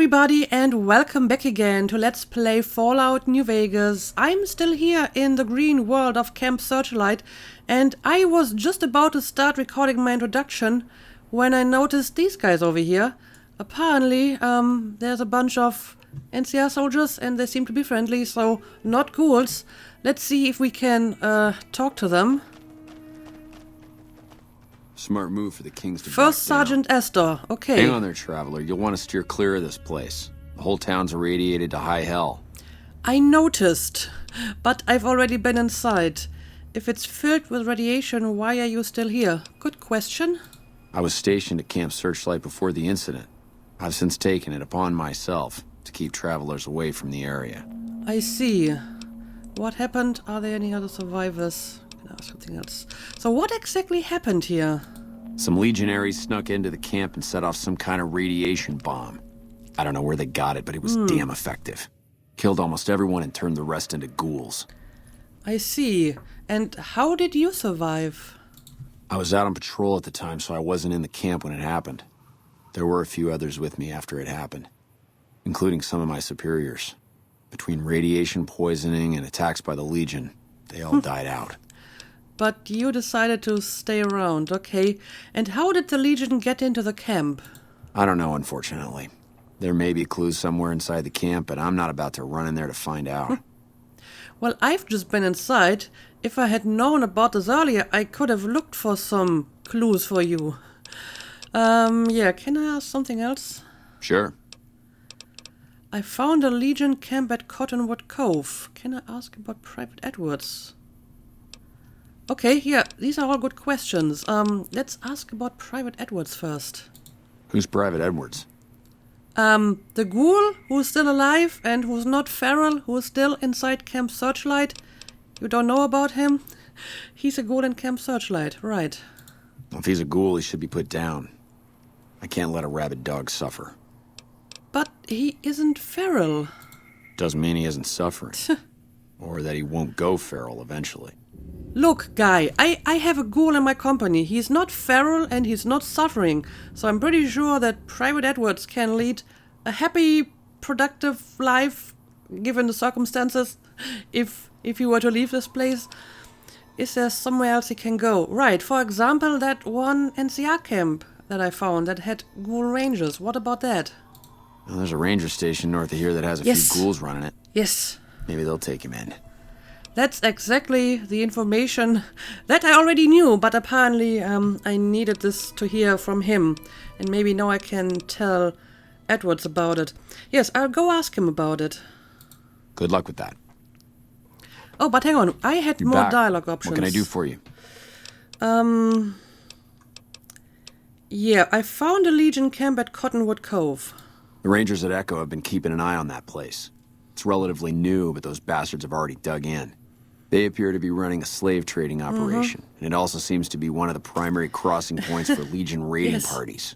everybody, and welcome back again to Let's Play Fallout New Vegas. I'm still here in the green world of Camp Searchlight, and I was just about to start recording my introduction when I noticed these guys over here. Apparently, there's a bunch of NCR soldiers, and they seem to be friendly, so not ghouls. Let's see if we can talk to them. Smart move for the Kings to First back down. Sergeant Esther, okay. Hang on there, Traveler. You'll want to steer clear of this place. The whole town's irradiated to high hell. I noticed, but I've already been inside. If it's filled with radiation, why are you still here? Good question. I was stationed at Camp Searchlight before the incident. I've since taken it upon myself to keep travelers away from the area. I see. What happened? Are there any other survivors? Can I ask something else? So what exactly happened here? Some legionaries snuck into the camp and set off some kind of radiation bomb. I don't know where they got it, but it was damn effective. Killed almost everyone and turned the rest into ghouls. I see. And how did you survive? I was out on patrol at the time, so I wasn't in the camp when it happened. There were a few others with me after it happened, including some of my superiors. Between radiation poisoning and attacks by the Legion, they all died out. But you decided to stay around, okay. And how did the Legion get into the camp? I don't know, unfortunately. There may be clues somewhere inside the camp, but I'm not about to run in there to find out. Well, I've just been inside. If I had known about this earlier, I could have looked for some clues for you. Yeah, can I ask something else? Sure. I found a Legion camp at Cottonwood Cove. Can I ask about Private Edwards? Okay, yeah, these are all good questions. Let's ask about Private Edwards first. Who's Private Edwards? The ghoul who's still alive and who's not feral, who's still inside Camp Searchlight. You don't know about him? He's a ghoul in Camp Searchlight, right. If he's a ghoul, he should be put down. I can't let a rabid dog suffer. But he isn't feral. Doesn't mean he isn't suffering. Or that he won't go feral eventually. Look, guy, I have a ghoul in my company. He's not feral and he's not suffering. So I'm pretty sure that Private Edwards can lead a happy, productive life, given the circumstances, if he were to leave this place. Is there somewhere else he can go? Right, for example, that one NCR camp that I found that had ghoul rangers. What about that? Well, there's a ranger station north of here that has a few ghouls running it. Yes. Maybe they'll take him in. That's exactly the information that I already knew, but apparently I needed this to hear from him. And maybe now I can tell Edwards about it. Yes, I'll go ask him about it. Good luck with that. Oh, but hang on, I had You're more back. dialogue options. What can I do for you? Yeah, I found a Legion camp at Cottonwood Cove. The Rangers at Echo have been keeping an eye on that place. It's relatively new, but those bastards have already dug in. They appear to be running a slave trading operation, and it also seems to be one of the primary crossing points for Legion raiding parties.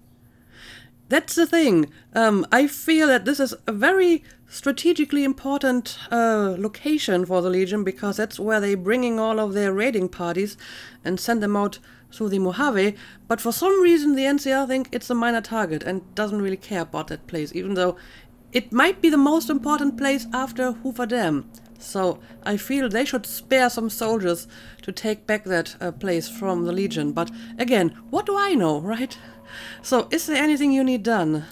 That's the thing. I feel that this is a very strategically important location for the Legion, because that's where they're bringing all of their raiding parties and send them out through the Mojave. But for some reason, the NCR think it's a minor target and doesn't really care about that place, even though it might be the most important place after Hoover Dam. So I feel they should spare some soldiers to take back that place from the Legion. But again, what do I know, right? So is there anything you need done?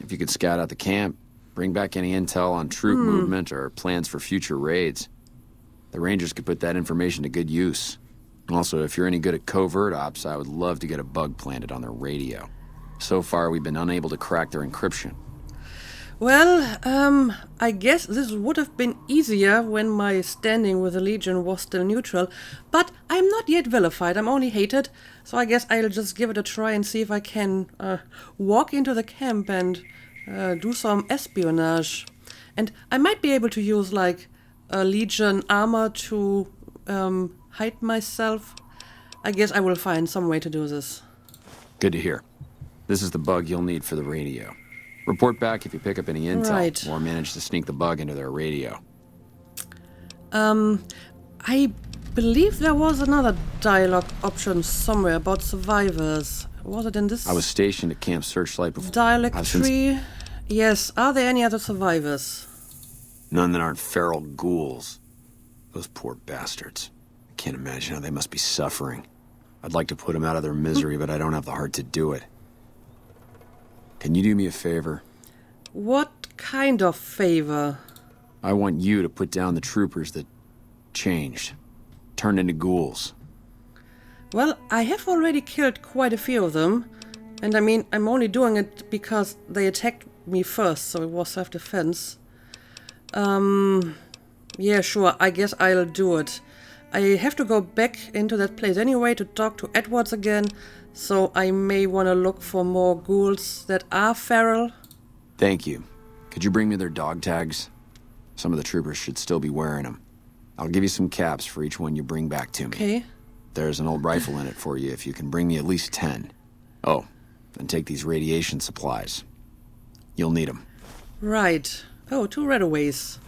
If you could scout out the camp, bring back any intel on troop movement or plans for future raids. The Rangers could put that information to good use. Also, if you're any good at covert ops, I would love to get a bug planted on their radio. So far, we've been unable to crack their encryption. Well, I guess this would have been easier when my standing with the Legion was still neutral, but I'm not yet vilified, I'm only hated, so I guess I'll just give it a try and see if I can walk into the camp and do some espionage. And I might be able to use, like, a Legion armor to hide myself. I guess I will find some way to do this. Good to hear. This is the bug you'll need for the radio. Report back if you pick up any intel or manage to sneak the bug into their radio. I believe there was another dialogue option somewhere about survivors. Was it in this? I was stationed at Camp Searchlight before. Dialect tree. Yes, are there any other survivors? None that aren't feral ghouls. Those poor bastards. I can't imagine how they must be suffering. I'd like to put them out of their misery, but I don't have the heart to do it. Can you do me a favor? What kind of favor? I want you to put down the troopers that changed. Turned into ghouls. Well, I have already killed quite a few of them. And I mean, I'm only doing it because they attacked me first, so it was self-defense. Yeah, sure, I guess I'll do it. I have to go back into that place anyway to talk to Edwards again, so I may want to look for more ghouls that are feral. Thank you. Could you bring me their dog tags? Some of the troopers should still be wearing them. I'll give you some caps for each one you bring back to me. Okay. There's an old rifle in it for you if you can bring me at least 10. Oh, then take these radiation supplies. You'll need them. Right. Oh, 2 radaways.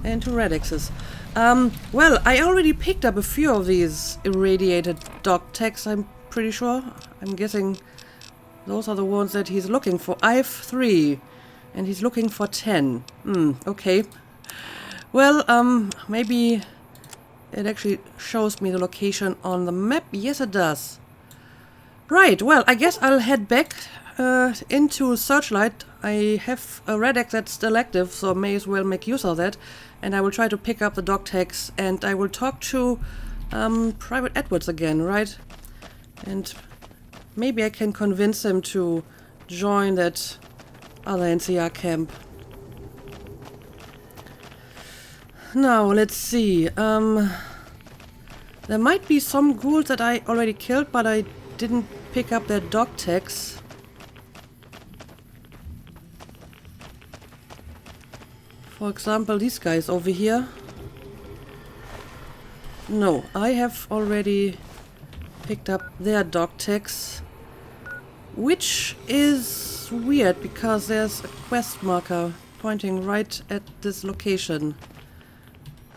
And 2 radexes. Well, I already picked up a few of these irradiated dog tags, I'm pretty sure. I'm guessing those are the ones that he's looking for. I have 3, and he's looking for 10. Okay. Well, maybe it actually shows me the location on the map. Yes, it does. Right, well, I guess I'll head back into Searchlight. I have a Radex that's still active, so may as well make use of that. And I will try to pick up the dog tags, and I will talk to Private Edwards again, right? And maybe I can convince him to join that other NCR camp. Now, let's see. There might be some ghouls that I already killed, but I didn't pick up their dog tags. For example, these guys over here. No, I have already picked up their dog tags. Which is weird, because there's a quest marker pointing right at this location.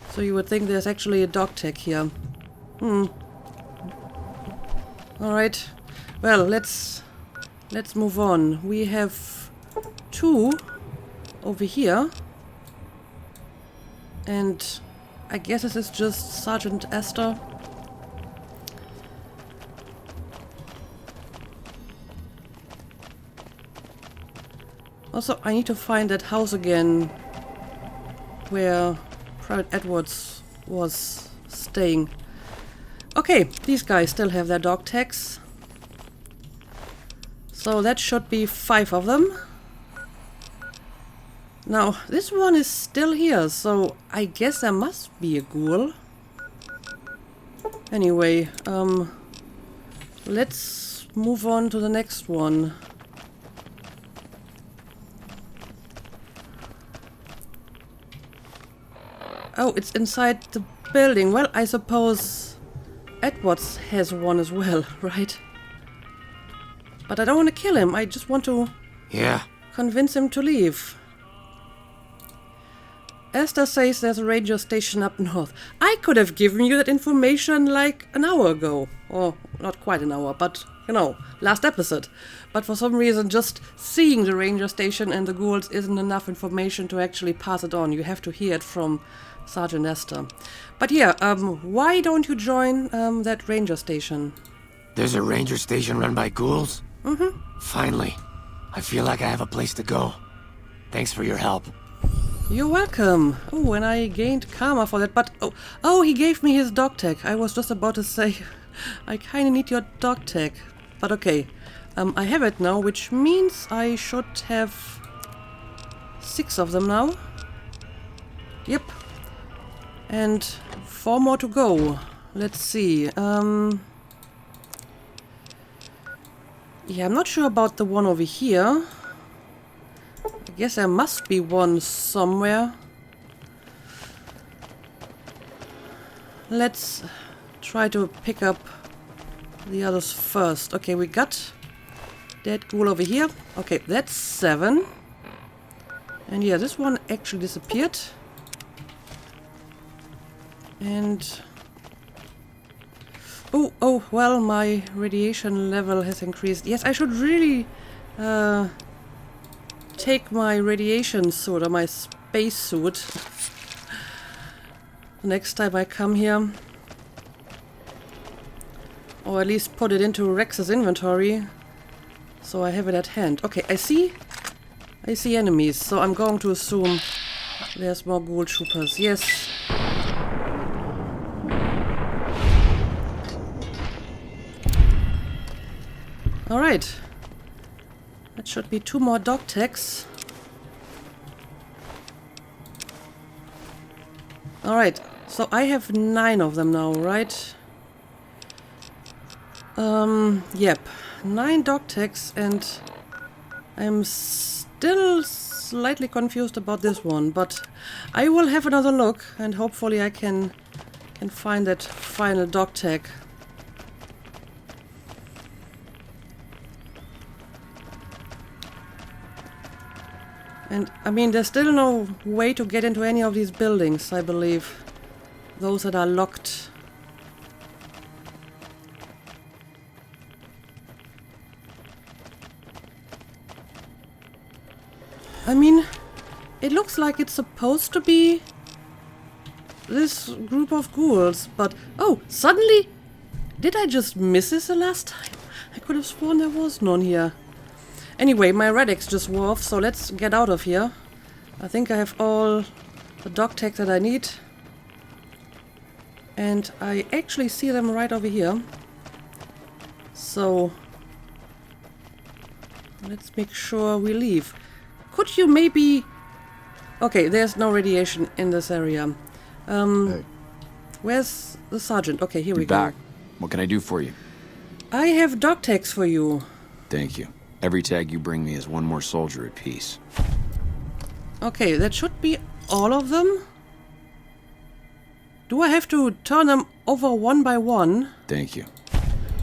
So you would think there's actually a dog tag here. Alright. Well, let's move on. We have 2 over here. And I guess this is just Sergeant Esther. Also, I need to find that house again where Private Edwards was staying. Okay, these guys still have their dog tags. So that should be 5 of them. Now, this one is still here, so I guess there must be a ghoul. Anyway, let's move on to the next one. Oh, it's inside the building. Well, I suppose Edwards has one as well, right? But I don't want to kill him. I just want to convince him to leave. Esther says there's a ranger station up north. I could have given you that information like an hour ago. Or not quite an hour, but, you know, last episode. But for some reason, just seeing the ranger station and the ghouls isn't enough information to actually pass it on. You have to hear it from Sergeant Esther. But yeah, why don't you join that ranger station? There's a ranger station run by ghouls? Mm-hmm. Finally. I feel like I have a place to go. Thanks for your help. You're welcome. Oh, and I gained karma for that, but... Oh, he gave me his dog tag. I was just about to say, I kinda need your dog tag. But okay. I have it now, which means I should have 6 of them now. Yep. And 4 more to go. Let's see. Yeah, I'm not sure about the one over here. I guess there must be one somewhere. Let's try to pick up the others first. Okay, we got that ghoul over here. Okay, that's 7. And yeah, this one actually disappeared. And... Oh, well, my radiation level has increased. Yes, I should really take my radiation suit or my space suit next time I come here. Or at least put it into Rex's inventory. So I have it at hand. Okay, I see enemies. So I'm going to assume there's more ghoul troopers. Yes. Alright. That should be 2 more dog tags. Alright, so I have 9 of them now, right? Yep. 9 dog tags, and I'm still slightly confused about this one, but I will have another look, and hopefully I can find that final dog tag. And, I mean, there's still no way to get into any of these buildings, I believe. Those that are locked. I mean, it looks like it's supposed to be this group of ghouls, but... Oh, suddenly... Did I just miss this the last time? I could have sworn there was none here. Anyway, my Radix just wore off, so let's get out of here. I think I have all the dog tags that I need. And I actually see them right over here. So... let's make sure we leave. Could you maybe... Okay, there's no radiation in this area. Hey. Where's the sergeant? Okay, here we go. Back. What can I do for you? I have dog tags for you. Thank you. Every tag you bring me is one more soldier at peace. Okay, that should be all of them. Do I have to turn them over one by one? Thank you.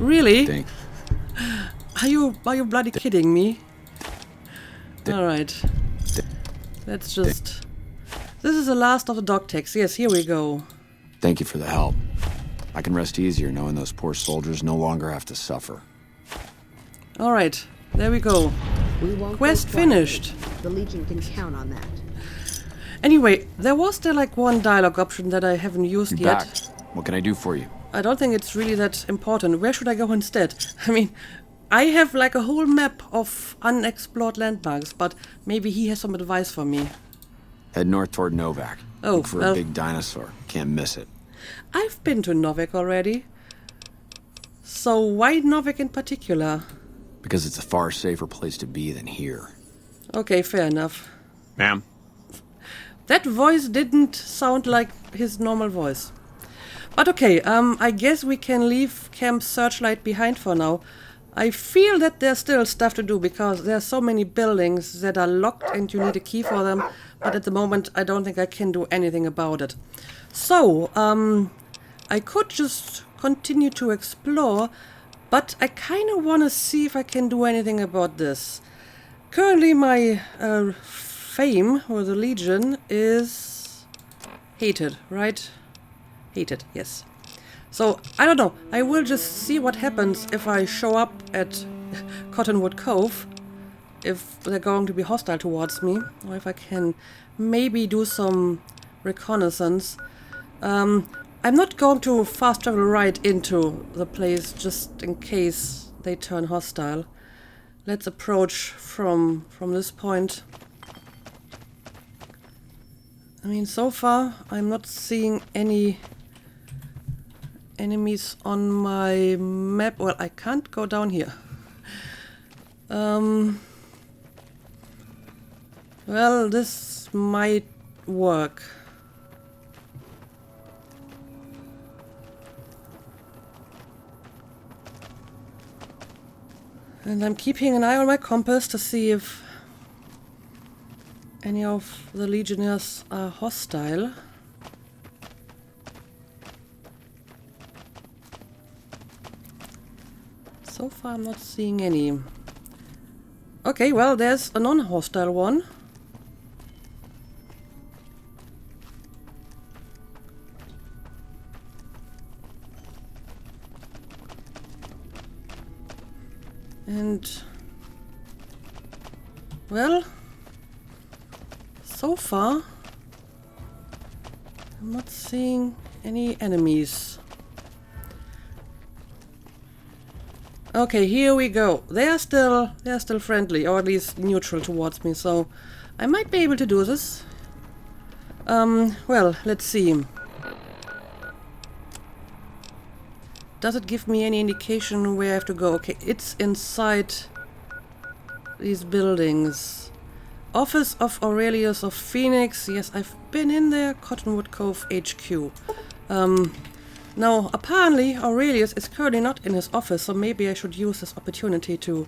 Really? Thank Are you bloody kidding me? Alright. Let's just... This is the last of the dog tags. Yes, here we go. Thank you for the help. I can rest easier knowing those poor soldiers no longer have to suffer. Alright, there we go. We won't Quest finished. The Legion can count on that. Anyway, there was like one dialogue option that I haven't used You're yet. back. What can I do for you? I don't think it's really that important. Where should I go instead? I mean, I have like a whole map of unexplored landmarks, but maybe he has some advice for me. Head north toward Novak. Oh, Look for well, a big dinosaur. Can't miss it. I've been to Novak already. So why Novak in particular? Because it's a far safer place to be than here. Okay, fair enough. Ma'am? That voice didn't sound like his normal voice. But okay, I guess we can leave Camp Searchlight behind for now. I feel that there's still stuff to do because there are so many buildings that are locked and you need a key for them. But at the moment, I don't think I can do anything about it. So, I could just continue to explore, but I kind of want to see if I can do anything about this. Currently, my fame, or the Legion, is hated, right? Hated, yes. So, I don't know. I will just see what happens if I show up at Cottonwood Cove. If they're going to be hostile towards me. Or if I can maybe do some reconnaissance. I'm not going to fast travel right into the place just in case they turn hostile. Let's approach from this point. I mean, so far I'm not seeing any enemies on my map. Well, I can't go down here. Well, this might work. And I'm keeping an eye on my compass to see if any of the Legionnaires are hostile. So far I'm not seeing any. Okay, well, there's a non-hostile one. And, well, so far, I'm not seeing any enemies. Okay, here we go. They're still friendly, or at least neutral towards me, so I might be able to do this. Well, let's see. Does it give me any indication where I have to go? Okay, it's inside these buildings. Office of Aurelius of Phoenix. Yes, I've been in there. Cottonwood Cove HQ. Now, apparently Aurelius is currently not in his office, so maybe I should use this opportunity to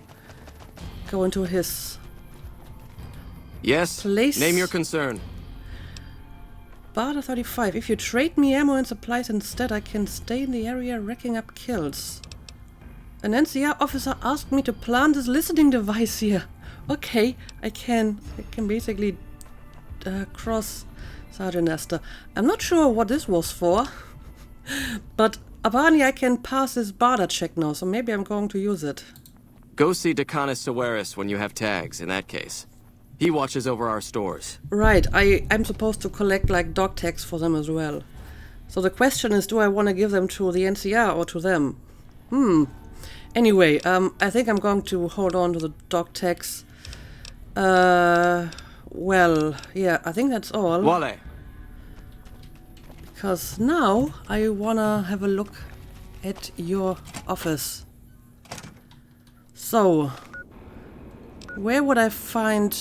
go into his Yes, place. name your concern. Boulder 35. If you trade me ammo and supplies instead, I can stay in the area racking up kills. An NCR officer asked me to plant this listening device here. Okay, I can basically cross Sergeant Esther. I'm not sure what this was for, but apparently I can pass this Boulder check now, so maybe I'm going to use it. Go see Decanus Severus when you have tags, in that case. He watches over our stores. Right, I'm supposed to collect like dog tags for them as well. So the question is, do I want to give them to the NCR or to them? Anyway, I think I'm going to hold on to the dog tags. Well, yeah, I think that's all. Wale. Because now I wanna have a look at your office. So, where would I find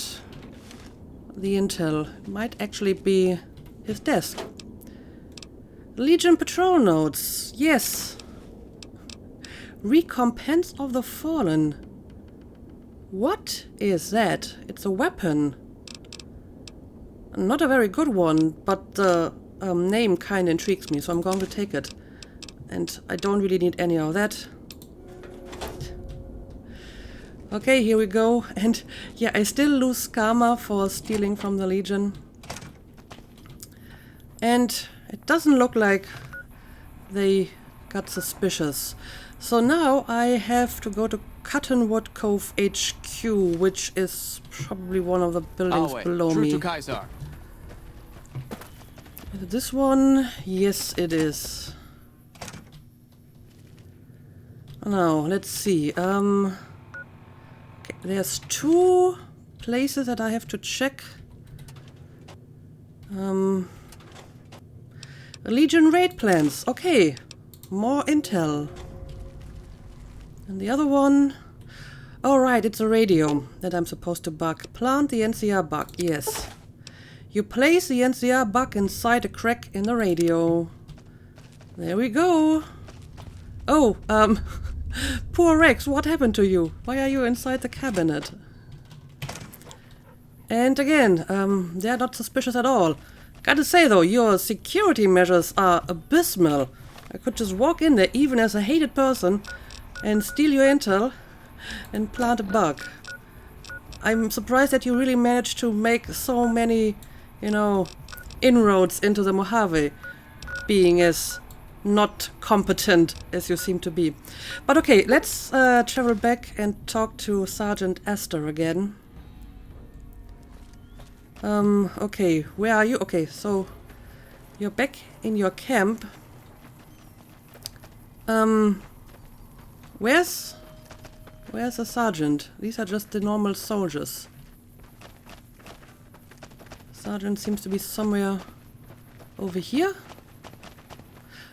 the intel? It might actually be his desk. Legion patrol notes. Yes. Recompense of the Fallen. What is that? It's a weapon. Not a very good one, but the name kind of intrigues me, so I'm going to take it. And I don't really need any of that. Okay, here we go. And yeah, I still lose karma for stealing from the Legion. And it doesn't look like they got suspicious. So now I have to go to Cottonwood Cove HQ, which is probably one of the buildings below me. True to Kaiser. Is it this one? Yes, it is. Now, let's see. Okay, there's two places that I have to check. Legion raid plans. Okay, more intel. And the other one... Oh, right, it's a radio that I'm supposed to bug. Plant the NCR bug, yes. You place the NCR bug inside a crack in the radio. There we go. Oh, poor Rex, what happened to you? Why are you inside the cabinet? And again, they're not suspicious at all. Gotta say though, your security measures are abysmal. I could just walk in there, even as a hated person, and steal your intel and plant a bug. I'm surprised that you really managed to make so many, you know, inroads into the Mojave, being as not competent as you seem to be. But okay, let's travel back and talk to Sergeant Esther again. Okay, where are you? Okay, so you're back in your camp. Where's the sergeant? These are just the normal soldiers. Sergeant seems to be somewhere over here.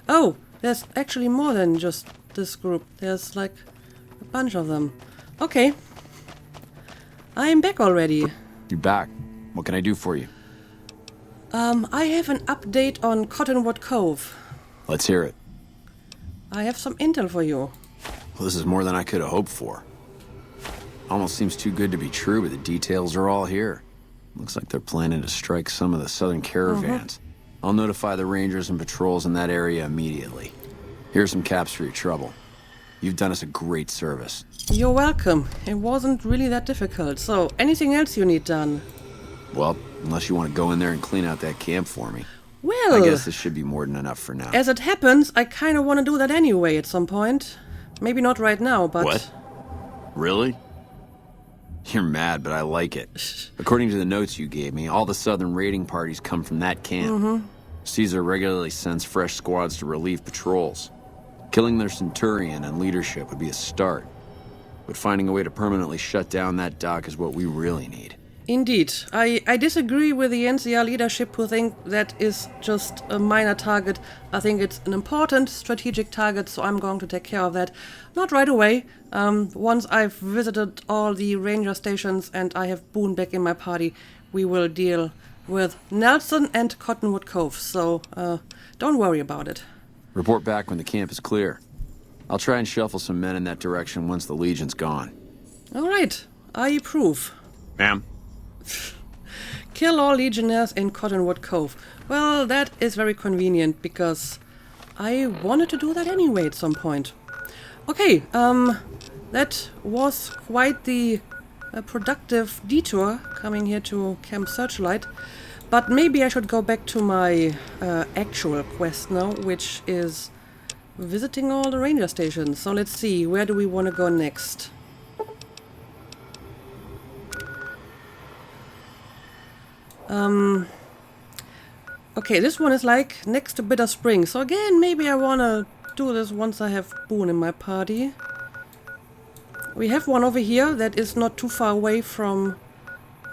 Oh, there's actually more than just this group. There's like a bunch of them. Okay. I'm back already. You're back. What can I do for you? I have an update on Cottonwood Cove. Let's hear it. I have some intel for you. Well, this is more than I could have hoped for. Almost seems too good to be true, but the details are all here. Looks like they're planning to strike some of the southern caravans. I'll notify the rangers and patrols in that area immediately. Here's some caps for your trouble. You've done us a great service. You're welcome. It wasn't really that difficult. So, anything else you need done? Well, unless you want to go in there and clean out that camp for me. Well, I guess this should be more than enough for now. as it happens, I kind of want to do that anyway at some point. Maybe not right now, but... What? Really? You're mad, but I like it. According to the notes you gave me, all the southern raiding parties come from that camp. Caesar regularly sends fresh squads to relieve patrols. Killing their centurion and leadership would be a start. But finding a way to permanently shut down that dock is what we really need. Indeed. I disagree with the NCR leadership who think that is just a minor target. I think it's an important strategic target, so I'm going to take care of that. Not right away. Once I've visited all the ranger stations and I have Boone back in my party, we will deal with Nelson and Cottonwood Cove, so don't worry about it. Report back when the camp is clear. I'll try and shuffle some men in that direction once the Legion's gone. All right, I approve. Ma'am? Kill all legionnaires in Cottonwood Cove. Well, that is very convenient, because I wanted to do that anyway at some point. Okay, that was quite the productive detour coming here to Camp Searchlight. But maybe I should go back to my actual quest now, which is visiting all the ranger stations. So let's see, where do we want to go next? Okay, this one is like next to Bitter Spring. So again, maybe I want to do this once I have Boone in my party. We have one over here that is not too far away from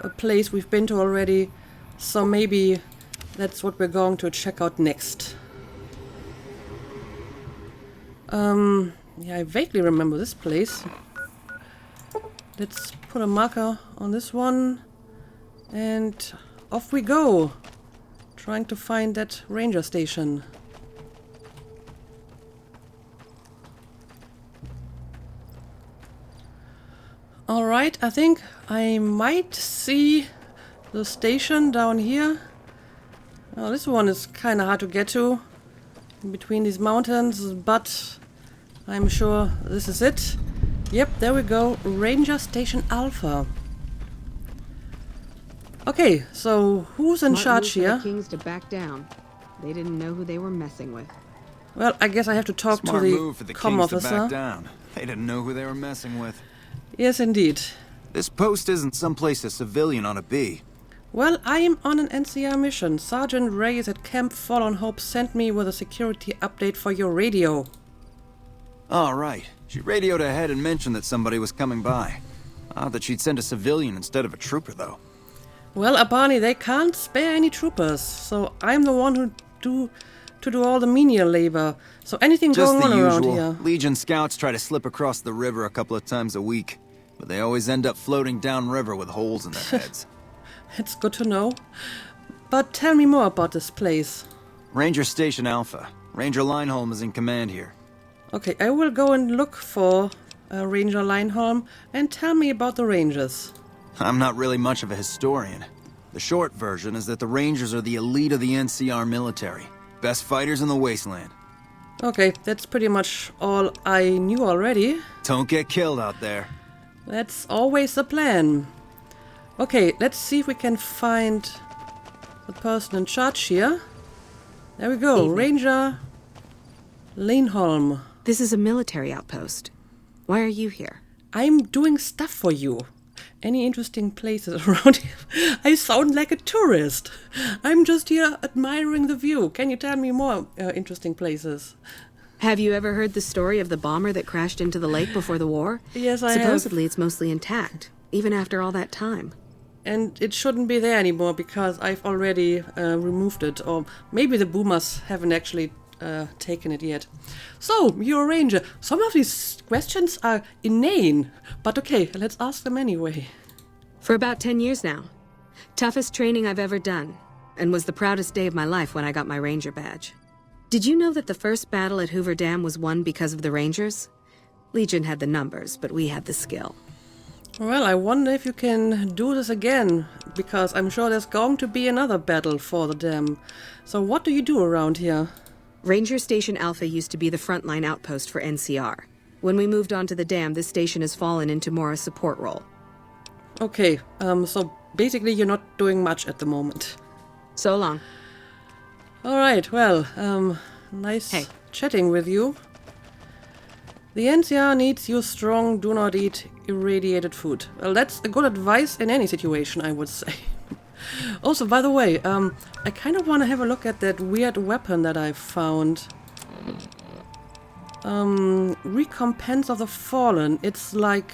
a place we've been to already. So maybe that's what we're going to check out next. Yeah, I vaguely remember this place. Let's put a marker on this one. And off we go. Trying to find that ranger station. Alright, I think I might see the station down here. Oh, this one is kind of hard to get to in between these mountains, but I'm sure this is it. Yep, there we go. Ranger Station Alpha. Okay, so who's in charge here? The Kings to back down. They didn't know who they were messing with. Well, I guess I have to talk Smart to move for the the comm Kings to officer. back down. They didn't know who they were messing with. Yes, indeed. This post isn't someplace a civilian ought to be. Well, I am on an NCR mission. Sergeant Ray is at Camp Fallen Hope sent me with a security update for your radio. All right. She radioed ahead and mentioned that somebody was coming by. Odd that she'd send a civilian instead of a trooper, though. Well, Abani, they can't spare any troopers, so I'm the one who do all the menial labor. So anything Just going the on around usual. here? Legion scouts try to slip across the river a couple of times a week, but they always end up floating downriver with holes in their heads. It's good to know. But tell me more about this place. Ranger Station Alpha. Ranger Lineholm is in command here. Okay, I will go and look for Ranger Lineholm and tell me about the Rangers. I'm not really much of a historian. The short version is that the Rangers are the elite of the NCR military. Best fighters in the wasteland. Okay, that's pretty much all I knew already. Don't get killed out there. That's always the plan. Okay, let's see if we can find the person in charge here. There we go, Ranger Lineholm. This is a military outpost. Why are you here? I'm doing stuff for you. Any interesting places around here? I sound like a tourist. I'm just here admiring the view. Can you tell me more interesting places? Have you ever heard the story of the bomber that crashed into the lake before the war? Yes, I have. Supposedly it's mostly intact, even after all that time. And it shouldn't be there anymore because I've already removed it. Or maybe the boomers haven't actually taken it yet. So, you're a ranger. Some of these questions are inane. But okay, let's ask them anyway. For about 10 years now. Toughest training I've ever done. And was the proudest day of my life when I got my ranger badge. Did you know that the first battle at Hoover Dam was won because of the Rangers? Legion had the numbers, but we had the skill. Well, I wonder if you can do this again, because I'm sure there's going to be another battle for the dam. So what do you do around here? Ranger Station Alpha used to be the frontline outpost for NCR. When we moved on to the dam, this station has fallen into more a support role. Okay, so basically you're not doing much at the moment. So long. Alright, well, nice Hey. chatting with you. The NCR needs you strong, do not eat irradiated food. Well, that's a good advice in any situation, I would say. Also, by the way, I kind of want to have a look at that weird weapon that I found. Recompense of the Fallen. It's like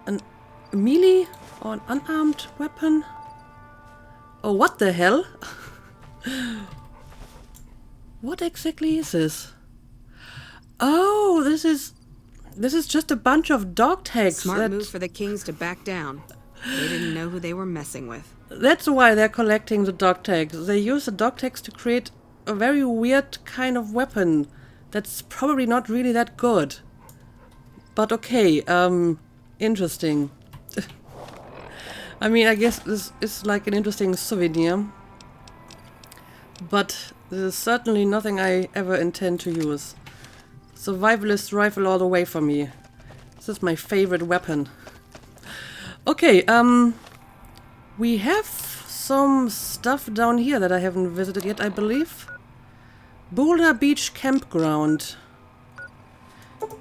a melee or an unarmed weapon. Oh, what the hell? What exactly is this? Oh, this is just a bunch of dog tags. Smart move for the Kings to back down. They didn't know who they were messing with. That's why they're collecting the dog tags. They use the dog tags to create a very weird kind of weapon that's probably not really that good. But okay, interesting. I mean, I guess this is like an interesting souvenir. But this is certainly nothing I ever intend to use. Survivalist rifle all the way for me. This is my favorite weapon. Okay, we have some stuff down here that I haven't visited yet, I believe. Boulder Beach Campground.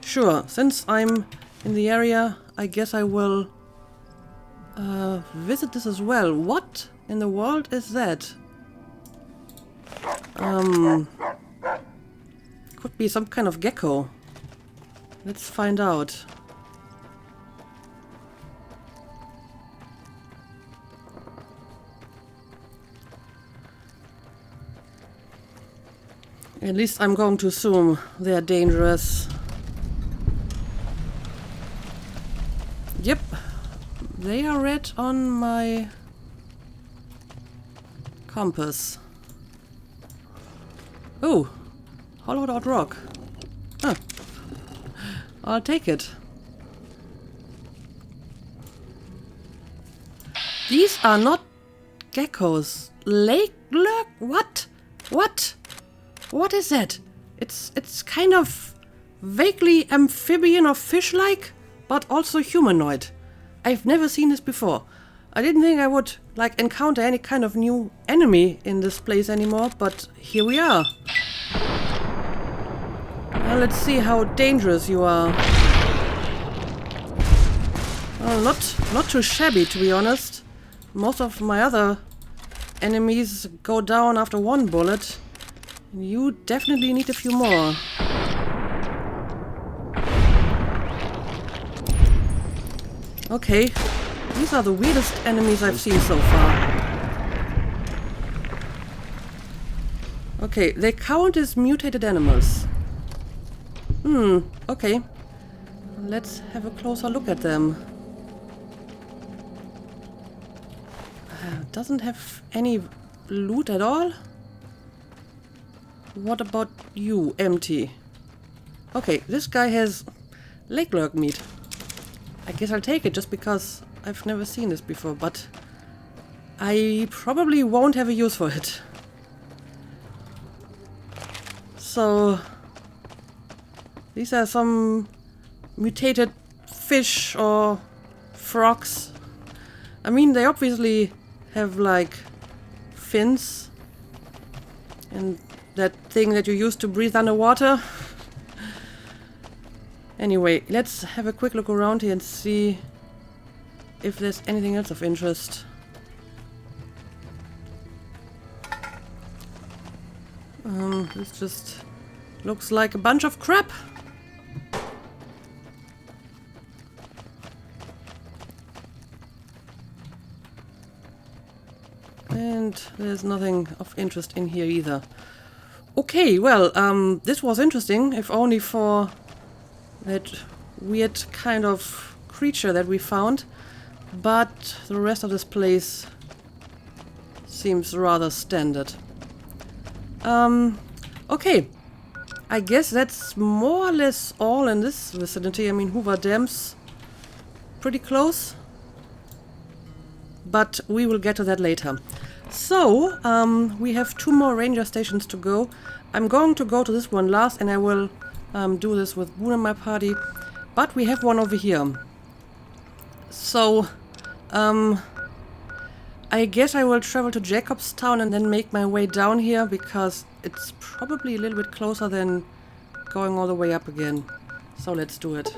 Sure, since I'm in the area, I guess I will visit this as well. What in the world is that? Could be some kind of gecko. Let's find out. At least I'm going to assume they're dangerous. Yep. They are red on my compass. Oh, hollowed out rock. Huh. I'll take it. These are not geckos. Lake lurk? What? What? What is that? It's kind of vaguely amphibian or fish-like, but also humanoid. I've never seen this before. I didn't think I would like encounter any kind of new enemy in this place anymore, but here we are. Well, let's see how dangerous you are. Well, not too shabby, to be honest. Most of my other enemies go down after one bullet. You definitely need a few more. Okay, these are the weirdest enemies I've seen so far. Okay, they count as mutated animals. Okay. Let's have a closer look at them. Doesn't have any loot at all. What about you? Empty. Okay, this guy has leg lurk meat. I guess I'll take it just because I've never seen this before, but I probably won't have a use for it. So these are some mutated fish or frogs. I mean, they obviously have like fins and that thing that you use to breathe underwater. Anyway, let's have a quick look around here and see if there's anything else of interest. This just looks like a bunch of crap. And there's nothing of interest in here either. Okay, well, this was interesting, if only for that weird kind of creature that we found. But the rest of this place seems rather standard. Okay. I guess that's more or less all in this vicinity. I mean, Hoover Dam's pretty close. But we will get to that later. So, we have 2 more ranger stations to go. I'm going to go to this one last, and I will do this with Boone and my party. But we have one over here. So, I guess I will travel to Jacobstown and then make my way down here, because it's probably a little bit closer than going all the way up again. So let's do it.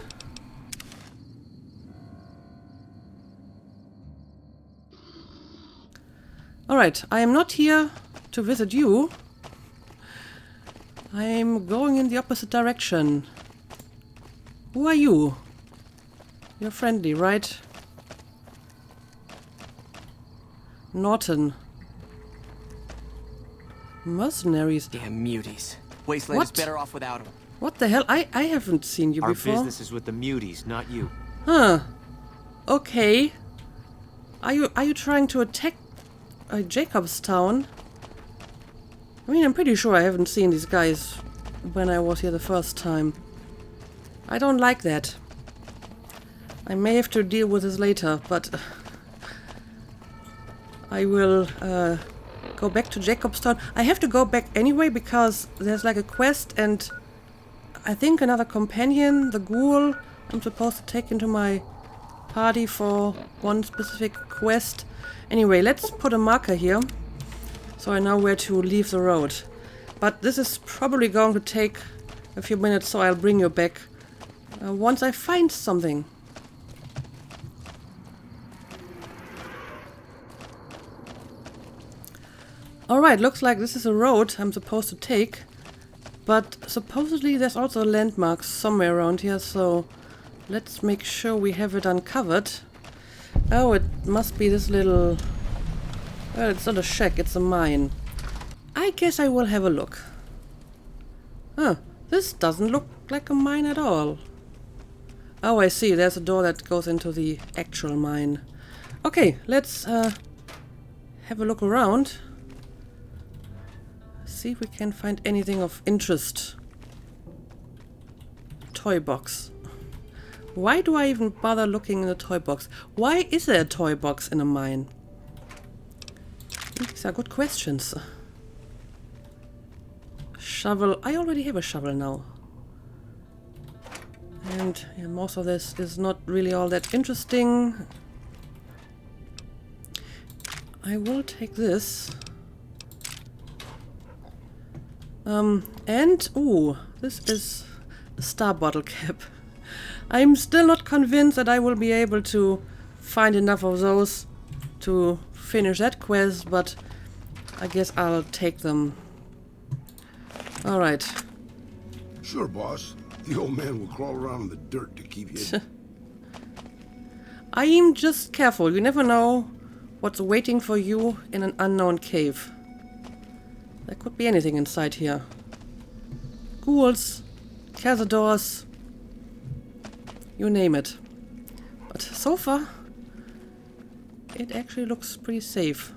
Alright, I am not here to visit you. I'm going in the opposite direction. Who are you? You're friendly, right? Norton. Mercenaries. Damn muties. Wasteland is What? better off without them. What the hell? I haven't seen you Our before. business is with the muties, not you. Huh. Okay. Are you trying to attack Jacobstown? I mean, I'm pretty sure I haven't seen these guys when I was here the first time. I don't like that. I may have to deal with this later, but I will go back to Jacobstown. I have to go back anyway because there's like a quest and I think another companion, the ghoul, I'm supposed to take into my party for one specific quest. Anyway, let's put a marker here so I know where to leave the road. But this is probably going to take a few minutes, so I'll bring you back once I find something. Alright, looks like this is a road I'm supposed to take. But supposedly there's also a landmark somewhere around here, so let's make sure we have it uncovered. Oh, it must be this little... Well, it's not a shack, it's a mine. I guess I will have a look. Huh, this doesn't look like a mine at all. Oh, I see, there's a door that goes into the actual mine. Okay, let's have a look around. See if we can find anything of interest. Toy box. Why do I even bother looking in a toy box? Why is there a toy box in a mine? These are good questions. Shovel. I already have a shovel now. And yeah, most of this is not really all that interesting. I will take this. And, ooh, this is a star bottle cap. I'm still not convinced that I will be able to find enough of those to finish that quest, but I guess I'll take them. Alright. Sure, boss. The old man will crawl around in the dirt to keep you. I'm just careful. You never know what's waiting for you in an unknown cave. There could be anything inside here. Ghouls, cazadors, you name it. But so far, it actually looks pretty safe.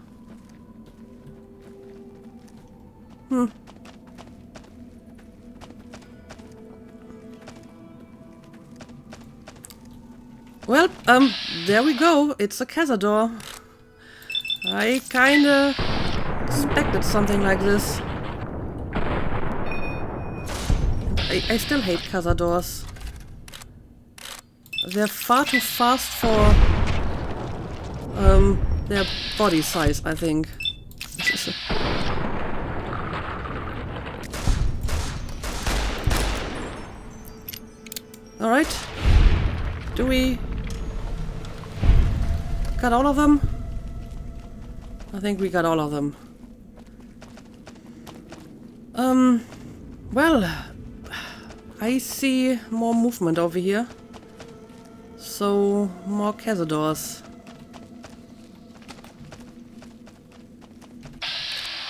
Well, there we go. It's a cazador. I kinda expected something like this. I still hate cazadors. They're far too fast for their body size, I think. Alright. Do we got all of them? I think we got all of them. Well, I see more movement over here. So, more cazadors.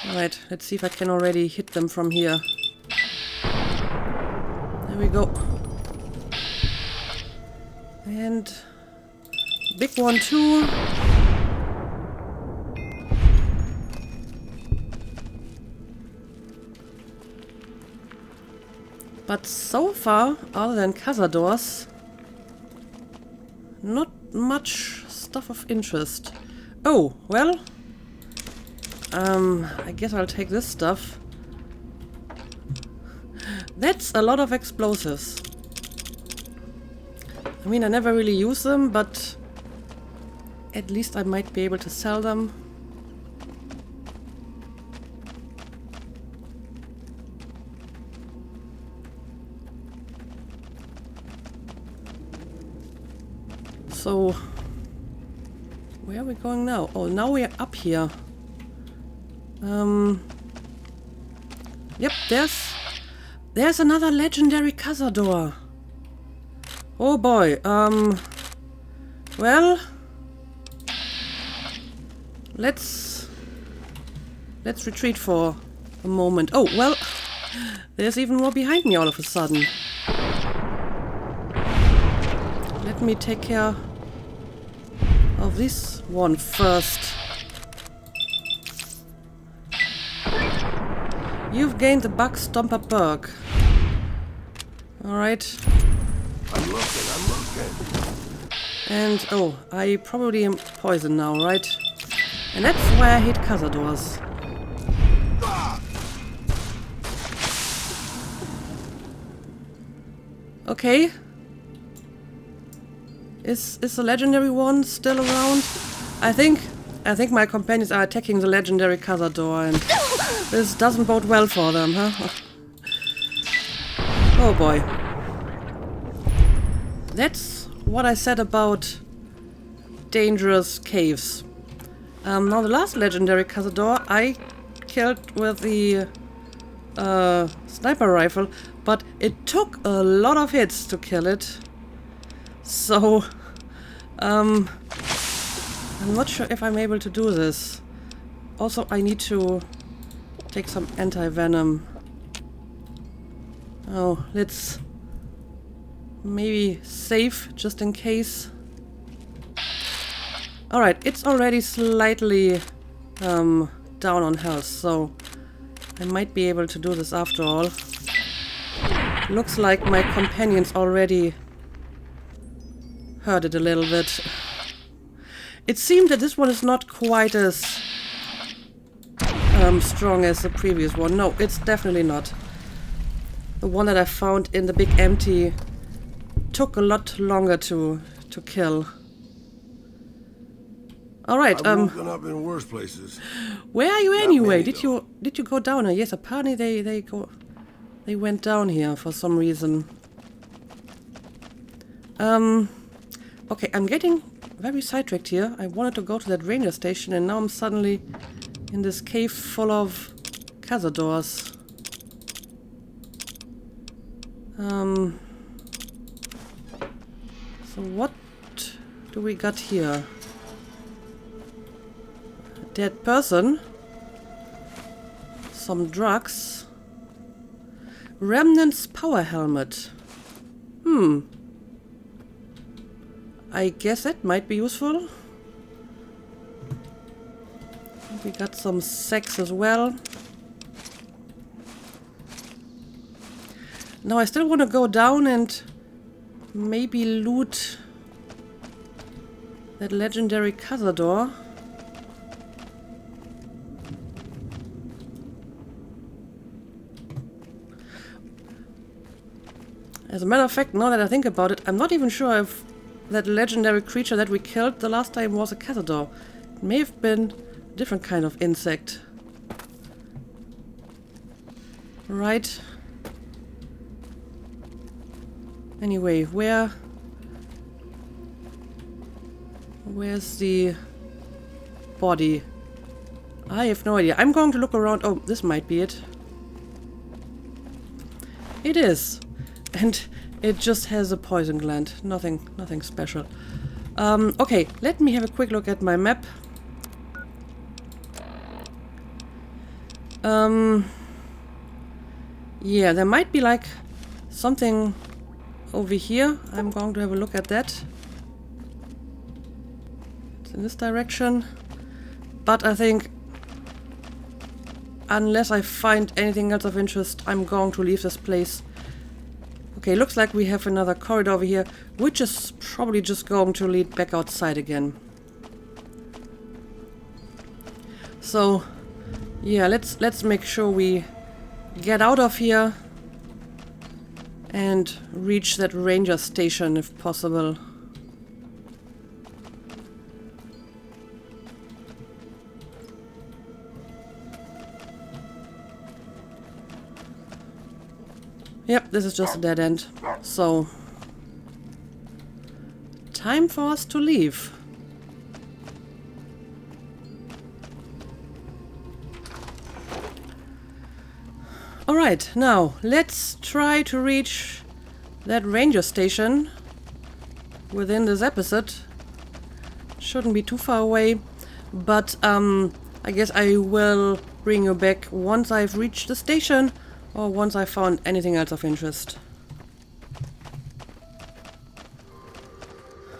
Alright, let's see if I can already hit them from here. There we go. And big one too. But so far, other than cazadors, not much stuff of interest. Oh, well, I guess I'll take this stuff. That's a lot of explosives. I mean, I never really use them, but at least I might be able to sell them. So, where are we going now? Oh, now we're up here. Yep, there's another legendary cazador. Oh boy, well, let's retreat for a moment. Oh, well, there's even more behind me all of a sudden. Let me take care of this one first. You've gained the Bug Stomper perk. Alright. I'm looking. And, oh, I probably am poisoned now, right? And that's why I hate cazadors. Okay. Is the legendary one still around? I think my companions are attacking the legendary cazador, and this doesn't bode well for them, huh? Oh boy. That's what I said about dangerous caves. Now the last legendary cazador I killed with the sniper rifle, but it took a lot of hits to kill it. So, I'm not sure if I'm able to do this. Also, I need to take some anti-venom. Oh, let's maybe save just in case. Alright, it's already slightly down on health, so I might be able to do this after all. Looks like my companions already heard it a little bit. It seemed that this one is not quite as strong as the previous one. No, it's definitely not. The one that I found in the big empty took a lot longer to kill. Alright, I've woken up in worse places. where are you anyway? many, Did you go down here? Yes, apparently they went down here for some reason. Okay, I'm getting very sidetracked here. I wanted to go to that ranger station, and now I'm suddenly in this cave full of cazadors. So what do we got here? A dead person. Some drugs. Remnant's power helmet. I guess that might be useful. We got some sacks as well. Now I still want to go down and maybe loot that legendary cazador. As a matter of fact, now that I think about it, I'm not even sure if that legendary creature that we killed the last time was a cazador. It may have been a different kind of insect. Right. Anyway, where's the body? I have no idea. I'm going to look around. Oh, this might be it. It is. And it just has a poison gland. Nothing special. Okay, let me have a quick look at my map. Yeah, there might be like something over here. I'm going to have a look at that. It's in this direction. But I think unless I find anything else of interest, I'm going to leave this place. Okay, looks like we have another corridor over here, which is probably just going to lead back outside again. So, yeah, let's make sure we get out of here and reach that ranger station if possible. Yep, this is just a dead end. So, time for us to leave. Alright, now let's try to reach that ranger station within this episode. Shouldn't be too far away, but I guess I will bring you back once I've reached the station or once I've found anything else of interest.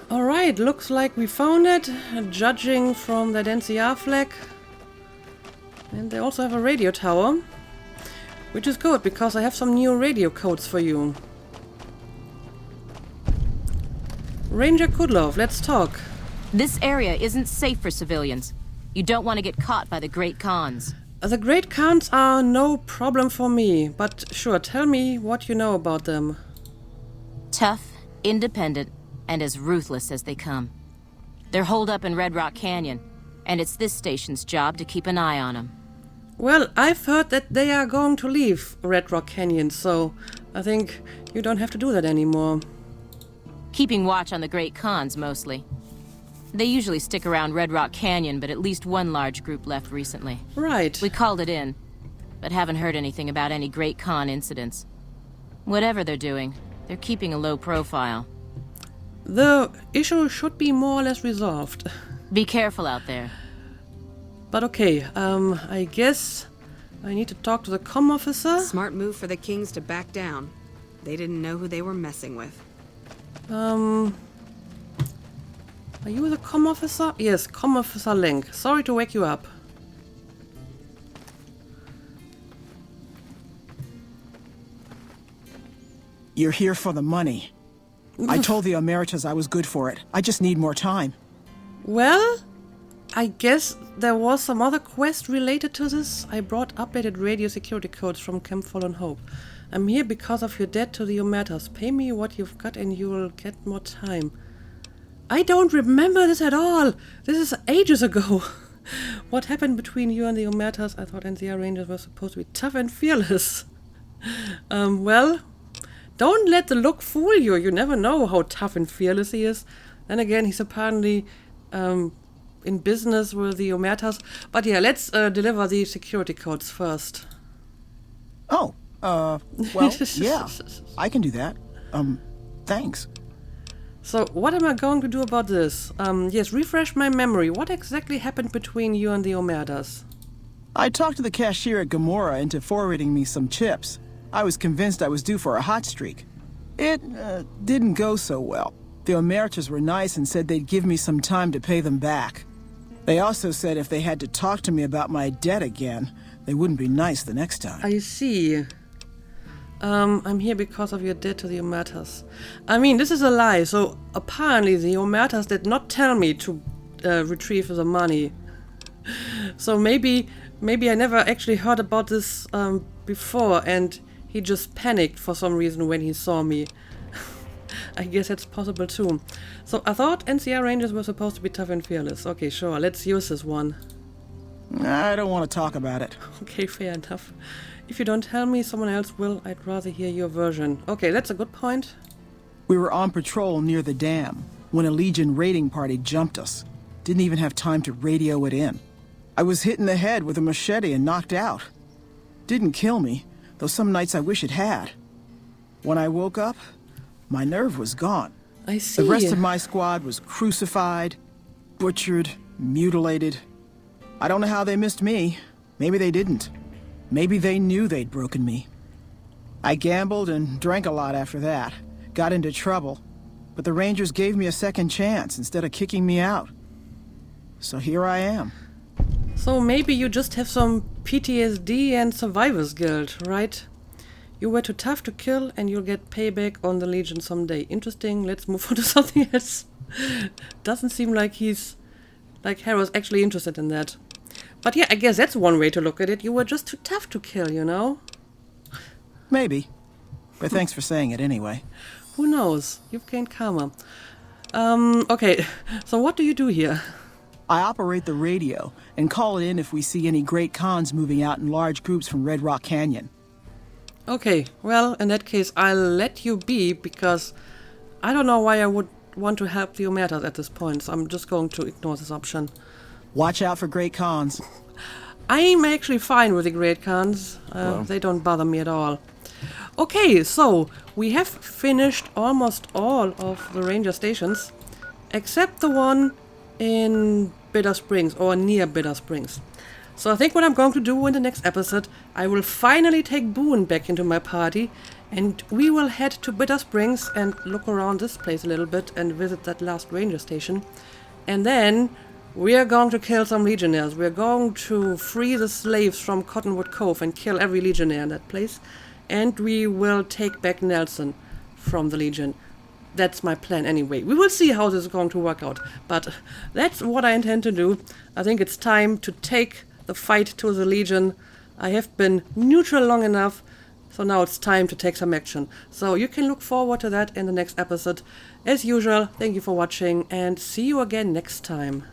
Alright, looks like we found it, judging from that NCR flag. And they also have a radio tower. Which is good, because I have some new radio codes for you. Ranger Kudlov, let's talk. This area isn't safe for civilians. You don't want to get caught by the Great Khans. The Great Khans are no problem for me, but sure, tell me what you know about them. Tough, independent, and as ruthless as they come. They're holed up in Red Rock Canyon, and it's this station's job to keep an eye on them. Well, I've heard that they are going to leave Red Rock Canyon, so I think you don't have to do that anymore. Keeping watch on the Great Khans, mostly. They usually stick around Red Rock Canyon, but at least one large group left recently. Right. We called it in, but haven't heard anything about any Great Khan incidents. Whatever they're doing, they're keeping a low profile. The issue should be more or less resolved. Be careful out there. But okay, I guess I need to talk to the comm officer. Smart move for the Kings to back down. They didn't know who they were messing with. Are you the comm officer? Yes, comm officer Link. Sorry to wake you up. You're here for the money. I told the Emeritus I was good for it. I just need more time. Well, I guess there was some other quest related to this. I brought updated radio security codes from Camp Fallen Hope. I'm here because of your debt to the Omertas. Pay me what you've got and you will get more time. I don't remember this at all. This is ages ago. What happened between you and the Omertas? I thought NCR Rangers were supposed to be tough and fearless. Well, don't let the look fool you. You never know how tough and fearless he is. Then again, he's apparently in business with the Omertas. But yeah, let's deliver the security codes first. Oh, well, yeah, I can do that. Thanks. So, what am I going to do about this? Yes, refresh my memory. What exactly happened between you and the Omertas? I talked to the cashier at Gamora into forwarding me some chips. I was convinced I was due for a hot streak. It didn't go so well. The Omertas were nice and said they'd give me some time to pay them back. They also said if they had to talk to me about my debt again, they wouldn't be nice the next time. I see. I'm here because of your debt to the Omertas. I mean, this is a lie, so apparently the Omertas did not tell me to retrieve the money. So maybe I never actually heard about this before, and he just panicked for some reason when he saw me. I guess that's possible too. So I thought NCR Rangers were supposed to be tough and fearless. Okay, sure, let's use this one. I don't want to talk about it. Okay, fair enough. If you don't tell me, someone else will. I'd rather hear your version. Okay, that's a good point. We were on patrol near the dam when a Legion raiding party jumped us. Didn't even have time to radio it in. I was hit in the head with a machete and knocked out. Didn't kill me, though some nights I wish it had. When I woke up, my nerve was gone. I see. The rest of my squad was crucified, butchered, mutilated. I don't know how they missed me. Maybe they didn't. Maybe they knew they'd broken me. I gambled and drank a lot after that. Got into trouble. But the Rangers gave me a second chance instead of kicking me out. So here I am. So maybe you just have some PTSD and survivor's guilt, right? You were too tough to kill and you'll get payback on the Legion someday. Interesting, let's move on to something else. Doesn't seem like Harrow's actually interested in that. But yeah, I guess that's one way to look at it. You were just too tough to kill, you know? Maybe. But thanks for saying it anyway. Who knows? You've gained karma. Okay, so what do you do here? I operate the radio and call it in if we see any Great Khans moving out in large groups from Red Rock Canyon. Okay, well, in that case, I'll let you be, because I don't know why I would want to help the Omertas at this point, so I'm just going to ignore this option. Watch out for Great Khans. I'm actually fine with the Great Khans. They don't bother me at all. Okay, so we have finished almost all of the ranger stations, except the one in Bitter Springs, or near Bitter Springs. So I think what I'm going to do in the next episode, I will finally take Boone back into my party, and we will head to Bitter Springs and look around this place a little bit and visit that last ranger station. And then we are going to kill some legionnaires. We are going to free the slaves from Cottonwood Cove and kill every legionnaire in that place. And we will take back Nelson from the Legion. That's my plan anyway. We will see how this is going to work out. But that's what I intend to do. I think it's time to take the fight to the Legion. I have been neutral long enough, so now it's time to take some action. So you can look forward to that in the next episode. As usual, thank you for watching, and see you again next time.